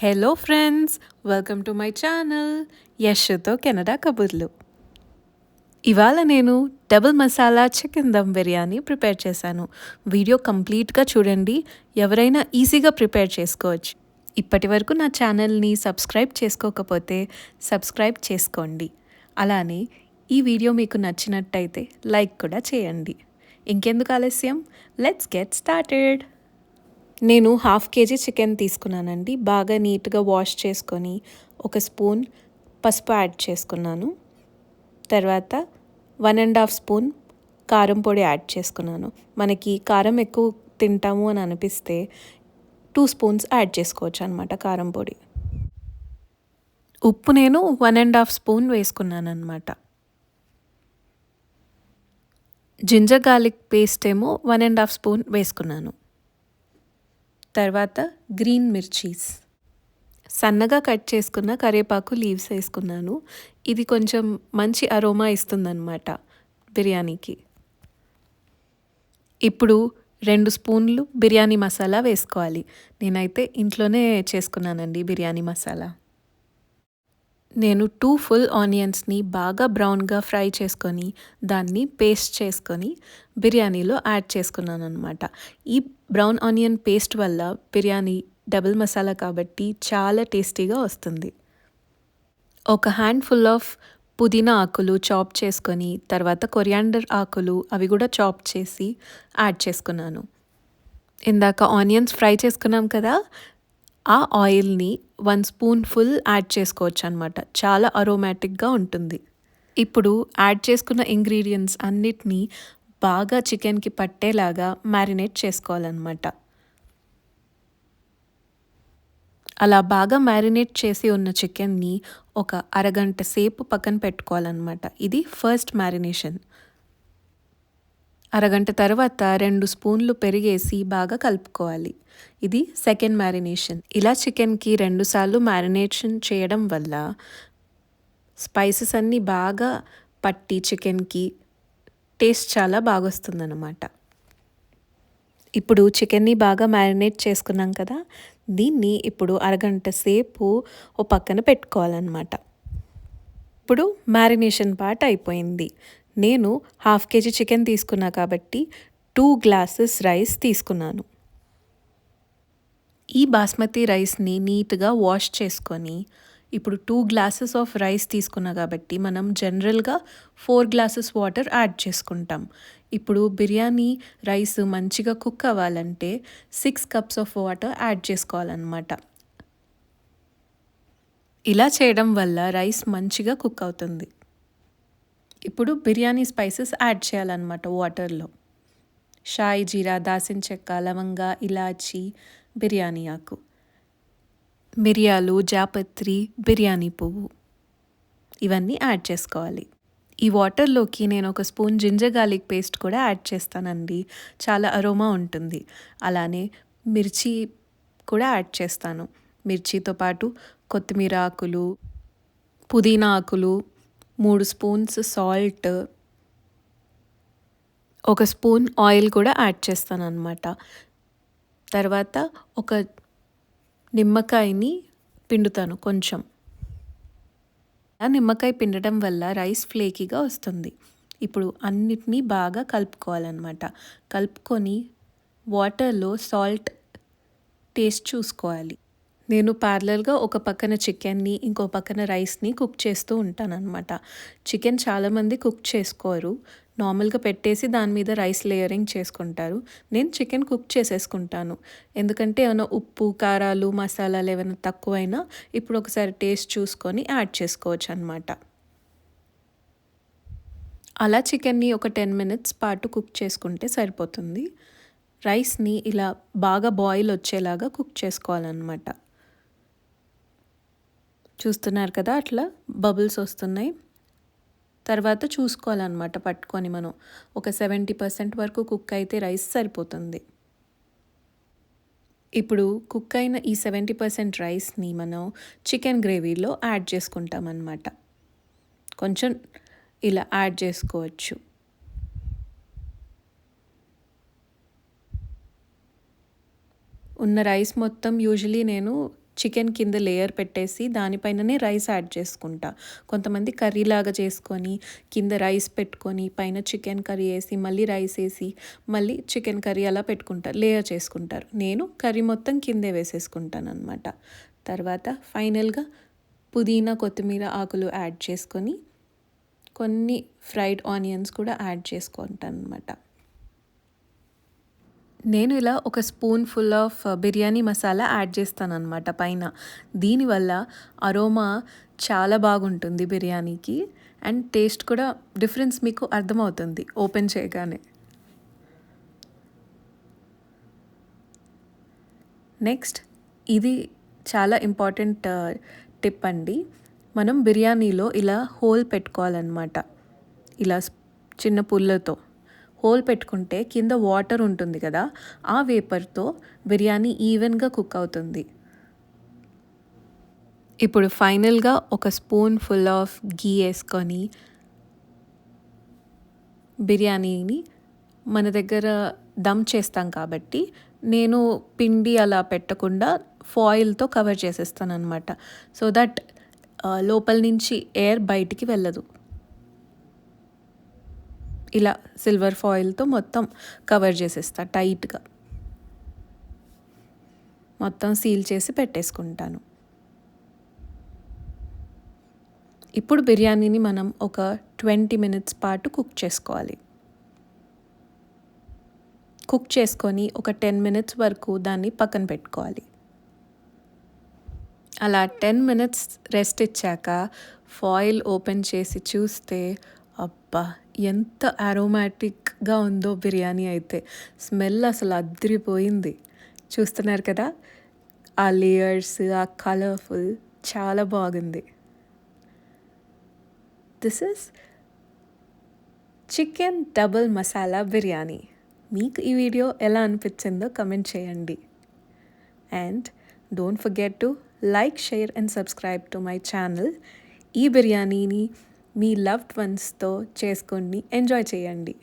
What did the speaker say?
Hello friends, welcome to my channel యష్తో Canada కబుర్లు. ఇవాళ నేను double masala chicken dum biryani prepare చేశాను. వీడియో కంప్లీట్గా చూడండి, ఎవరైనా ఈజీగా ప్రిపేర్ చేసుకోవచ్చు. ఇప్పటి వరకు నా ఛానల్ని సబ్స్క్రైబ్ చేసుకోకపోతే సబ్స్క్రైబ్ చేసుకోండి. అలానే ఈ వీడియో మీకు నచ్చినట్టయితే లైక్ కూడా చేయండి. ఇంకెందుకు ఆలస్యం, లెట్స్ గెట్ స్టార్టెడ్. నేను 1/2 kg చికెన్ తీసుకున్నానండి. బాగా నీట్గా వాష్ చేసుకొని ఒక స్పూన్ పసుపు యాడ్ చేసుకున్నాను. తర్వాత 1.5 స్పూన్ కారం పొడి యాడ్ చేసుకున్నాను. మనకి కారం ఎక్కువ తింటాము అని అనిపిస్తే 2 స్పూన్స్ యాడ్ చేసుకోవచ్చు అనమాట కారం పొడి. ఉప్పు నేను 1.5 స్పూన్ వేసుకున్నాను అనమాట. జింజర్ గార్లిక్ పేస్ట్ ఏమో 1.5 స్పూన్ వేసుకున్నాను. తర్వాత గ్రీన్ మిర్చీస్, సన్నగా కట్ చేసుకున్న కరివేపాకు లీవ్స్ వేసుకున్నాను. ఇది కొంచెం మంచి అరోమా ఇస్తుందన్నమాట బిర్యానీకి. ఇప్పుడు 2 స్పూన్లు బిర్యానీ మసాలా వేసుకోవాలి. నేనైతే ఇంట్లోనే చేసుకున్నానండి బిర్యానీ మసాలా. నేను 2 ఫుల్ ఆనియన్స్ని బాగా బ్రౌన్గా ఫ్రై చేసుకొని దాన్ని పేస్ట్ చేసుకొని బిర్యానీలో యాడ్ చేసుకున్నాను అనమాట. ఈ బ్రౌన్ ఆనియన్ పేస్ట్ వల్ల బిర్యానీ డబుల్ మసాలా కాబట్టి చాలా టేస్టీగా వస్తుంది. ఒక హ్యాండ్ఫుల్ ఆఫ్ పుదీనా ఆకులు చాప్ చేసుకొని తర్వాత కొరియాండర్ ఆకులు అవి కూడా చాప్ చేసి యాడ్ చేసుకున్నాను. ఇందాక ఆనియన్స్ ఫ్రై చేసుకున్నాం కదా, ఆ ఆయిల్ని 1 స్పూన్ ఫుల్ యాడ్ చేసుకోవచ్చు అనమాట. చాలా అరోమాటిక్గా ఉంటుంది. ఇప్పుడు యాడ్ చేసుకున్న ఇంగ్రీడియంట్స్ అన్నిటినీ బాగా చికెన్కి పట్టేలాగా మ్యారినేట్ చేసుకోవాలన్నమాట. అలా బాగా మ్యారినేట్ చేసి ఉన్న చికెన్ని ఒక అరగంట సేపు పక్కన పెట్టుకోవాలన్నమాట. ఇది ఫస్ట్ మ్యారినేషన్. అరగంట తర్వాత 2 స్పూన్లు పెరిగేసి బాగా కలుపుకోవాలి. ఇది సెకండ్ మ్యారినేషన్. ఇలా చికెన్కి 2 సార్లు మ్యారినేషన్ చేయడం వల్ల స్పైసెస్ అన్నీ బాగా పట్టి చికెన్కి టేస్ట్ చాలా బాగా వస్తుందన్నమాట. ఇప్పుడు చికెన్ని బాగా మ్యారినేట్ చేసుకున్నాం కదా, దీన్ని ఇప్పుడు అరగంట సేపు ఓ పక్కన పెట్టుకోవాలన్నమాట. ఇప్పుడు మ్యారినేషన్ పార్ట్ అయిపోయింది. నేను 1/2 kg చికెన్ తీసుకున్నా కాబట్టి 2 గ్లాసెస్ రైస్ తీసుకున్నాను. ఈ బాస్మతి రైస్ని నీట్గా వాష్ చేసుకొని ఇప్పుడు 2 గ్లాసెస్ ఆఫ్ రైస్ తీసుకున్నా కాబట్టి మనం జనరల్గా 4 గ్లాసెస్ వాటర్ యాడ్ చేసుకుంటాం. ఇప్పుడు బిర్యానీ రైస్ మంచిగా కుక్ అవ్వాలంటే 6 కప్స్ ఆఫ్ వాటర్ యాడ్ చేసుకోవాలన్నమాట. ఇలా చేయడం వల్ల రైస్ మంచిగా కుక్ అవుతుంది. ఇప్పుడు బిర్యానీ స్పైసెస్ యాడ్ చేయాలన్నమాట వాటర్లో. షాయి జీరా, దాల్చిన చెక్క, లవంగ, ఇలాచి, బిర్యానీ ఆకు, మిరియాలు, జాపత్రి, బిర్యానీ పువ్వు ఇవన్నీ యాడ్ చేసుకోవాలి. ఈ వాటర్లోకి నేను ఒక స్పూన్ జింజర్ గార్లిక్ పేస్ట్ కూడా యాడ్ చేస్తానండి. చాలా అరోమా ఉంటుంది. అలానే మిర్చి కూడా యాడ్ చేస్తాను. మిర్చితో పాటు కొత్తిమీర ఆకులు, పుదీనా ఆకులు, 3 స్పూన్స్ సాల్ట్, 1 స్పూన్ ఆయిల్ కూడా యాడ్ చేస్తాను అన్నమాట. తర్వాత ఒక నిమ్మకాయని పిండుతాను కొంచెం. ఆ నిమ్మకాయ పిండడం వల్ల రైస్ ఫ్లేకీగా వస్తుంది. ఇప్పుడు అన్నిటినీ బాగా కలుపుకోవాలన్నమాట. కలుపుకొని వాటర్లో సాల్ట్ టేస్ట్ చూసుకోవాలి. నేను ప్యారలల్గా ఒక పక్కన చికెన్ని ఇంకో పక్కన రైస్ని కుక్ చేస్తూ ఉంటానన్నమాట. చికెన్ చాలామంది కుక్ చేసుకోరు, నార్మల్గా పెట్టేసి దాని మీద రైస్ లేయరింగ్ చేసుకుంటారు. నేను చికెన్ కుక్ చేసేసుకుంటాను. ఎందుకంటే ఏమైనా ఉప్పు, కారాలు, మసాలాలు ఏమైనా తక్కువైనా ఇప్పుడు ఒకసారి టేస్ట్ చూసుకొని యాడ్ చేసుకోవచ్చు అన్నమాట. అలా చికెన్ని ఒక 10 minutes పాటు కుక్ చేసుకుంటే సరిపోతుంది. రైస్ని ఇలా బాగా బాయిల్ వచ్చేలాగా కుక్ చేసుకోవాలన్నమాట. చూస్తున్నారు కదా, అట్లా బబుల్స్ వస్తున్నాయి. తర్వాత చూసుకోవాలన్నమాట పట్టుకొని మనం. ఒక 70% వరకు కుక్ అయితే రైస్ సరిపోతుంది. ఇప్పుడు కుక్ అయిన ఈ 70% రైస్ని మనం చికెన్ గ్రేవీలో యాడ్ చేసుకుంటామన్నమాట. కొంచెం ఇలా యాడ్ చేసుకోవచ్చు. ఉన్న రైస్ మొత్తం యూజువలీ నేను చికెన్ కింద లేయర్ పెట్టేసి దానిపైననే రైస్ యాడ్ చేసుకుంటా. కొంతమంది కర్రీలాగా చేసుకొని కింద రైస్ పెట్టుకొని పైన చికెన్ కర్రీ వేసి మళ్ళీ రైస్ వేసి మళ్ళీ చికెన్ కర్రీ అలా పెట్టుకుంటారు, లేయర్ చేసుకుంటారు. నేను కర్రీ మొత్తం కిందే వేసేసుకుంటాను అనమాట. తర్వాత ఫైనల్గా పుదీనా కొత్తిమీర ఆకులు యాడ్ చేసుకొని కొన్ని ఫ్రైడ్ ఆనియన్స్ కూడా యాడ్ చేసుకుంటాను అనమాట. నేను ఇలా ఒక spoon full of biryani masala add చేస్తానన్నమాట పైన. దీనివల్ల అరోమా చాలా బాగుంటుంది బిర్యానీకి అండ్ టేస్ట్ కూడా డిఫరెన్స్ మీకు అర్థమవుతుంది ఓపెన్ చేయగానే. నెక్స్ట్ ఇది చాలా ఇంపార్టెంట్ టిప్ అండి. మనం బిర్యానీలో ఇలా హోల్ పెట్టుకోవాలన్నమాట. ఇలా చిన్న పుల్లతో హోల్ పెట్టుకుంటే కింద వాటర్ ఉంటుంది కదా, ఆ వేపర్తో బిర్యానీ ఈవెన్గా కుక్ అవుతుంది. ఇప్పుడు ఫైనల్గా ఒక స్పూన్ ఫుల్ ఆఫ్ గీ వేసుకొని బిర్యానీని మన దగ్గర దమ్ చేస్తాం కాబట్టి నేను పిండి అలా పెట్టకుండా ఫాయిల్తో కవర్ చేసేస్తాను అనమాట. సో దట్ లోపల నుంచి ఎయిర్ బయటికి వెళ్ళదు. ఇలా సిల్వర్ ఫాయిల్తో మొత్తం కవర్ చేసేస్తా టైట్గా, మొత్తం సీల్ చేసి పెట్టేసుకుంటాను. ఇప్పుడు బిర్యానీని మనం ఒక 20 minutes పాటు కుక్ చేసుకోవాలి. కుక్ చేసుకొని ఒక 10 minutes వరకు దాన్ని పక్కన పెట్టుకోవాలి. అలా 10 minutes రెస్ట్ ఇచ్చాక ఫాయిల్ ఓపెన్ చేసి చూస్తే అబ్బా ఎంత అరోమాటిక్గా ఉందో బిర్యానీ అయితే. స్మెల్ అసలు అదిరిపోయింది. చూస్తున్నారు కదా, ఆ లేయర్స్, ఆ కలర్ఫుల్ చాలా బాగుంది. This is chicken double masala biryani. మీకు ఈ వీడియో ఎలా అనిపించిందో కమెంట్ చేయండి. And don't forget to like, share and subscribe to my channel. ఈ బిర్యానీని మీ లవ్డ్ వన్స్తో చేసుకొని ఎంజాయ్ చేయండి.